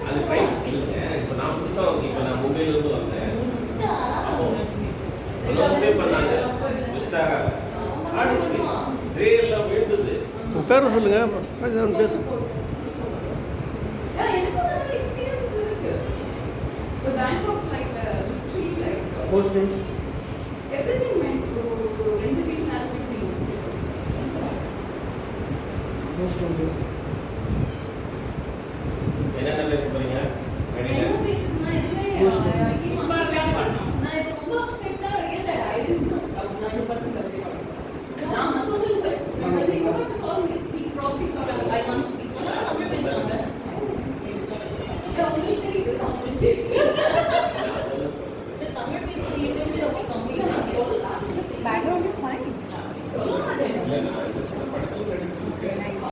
அது ட்ரைன் இல்லைங்க. இப்போ நான் புதுசாக இப்போ நான் மும்பையிலேருந்து வந்தேன். அப்போ சேவ் பண்ணாங்க மிஸ்டாக ஆடிச்சு ட்ரெயினில் விழுந்தது. உங்கள் பேரை சொல்லுங்கள், பேசு. என்னென்ன பேச போறீங்க?